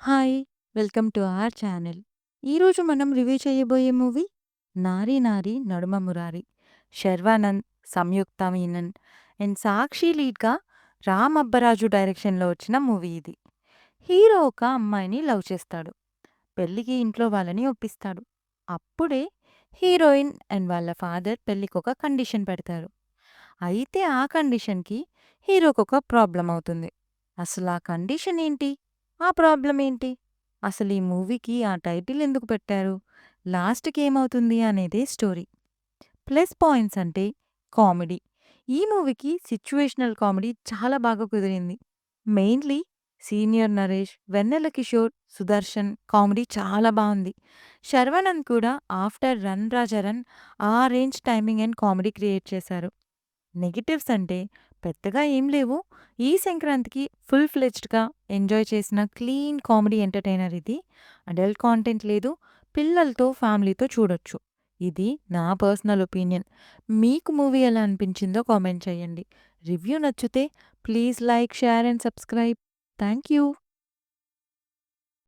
Hi! Welcome to our channel. ఈరోజు మనం review చేయబోయే మూవీ 'నారి నారి నడుమ మురారి'. శర్వానంద్, సంయుక్త మీనన్ అండ్ సాక్షి లీడ్‌గా రామ్ అబ్బరాజు డైరెక్షన్‌లో వచ్చిన మూవీ ఇది. హీరో ఒక అమ్మాయిని లవ్ చేస్తాడు. పెళ్ళికి ఇంట్లో వాళ్ళని ఒప్పిస్తాడు. అప్పుడే హీరోయిన్ అండ్ వాళ్ళ ఫాదర్ పెళ్ళికొక కండిషన్ పెడతారు. అయితే ఆ కండిషన్‌కి హీరోకొక ప్రాబ్లమ్ అవుతుంది. అసలా కండిషన్ ఏంటి? ఆ ప్రాబ్లమ్ ఏంటి? అసలు ఈ మూవీకి ఆ టైటిల్ ఎందుకు పెట్టారు? లాస్ట్‌కి ఏమవుతుంది అనేదే స్టోరీ. ప్లస్ పాయింట్స్ అంటే కామెడీ. ఈ మూవీకి సిట్యుయేషనల్ కామెడీ చాలా బాగా కుదిరింది. మెయిన్‌లీ సీనియర్ నరేష్, వెన్నెల కిషోర్, సుదర్శన్ కామెడీ చాలా బావుంది. శర్వానంద్ కూడా ఆఫ్టర్ 'రన్ రాజా రన్' ఆ range timing and comedy create చేశారు. నెగెటివ్స్ అంటే పెద్దగా ఏం లేవు. ఈ సంక్రాంతికి ఫుల్ ఫ్లెడ్జ్డ్‌గా ఎంజాయ్ చేసిన క్లీన్ కామెడీ ఎంటర్‌టైనర్ ఇది. అడల్ట్ కాంటెంట్ లేదు. పిల్లలతో, ఫ్యామిలీతో చూడొచ్చు. ఇది నా పర్సనల్ ఒపీనియన్. మీకు మూవీ ఎలా అనిపించిందో కామెంట్ చేయండి. రివ్యూ నచ్చితే please like, share and subscribe. Thank you.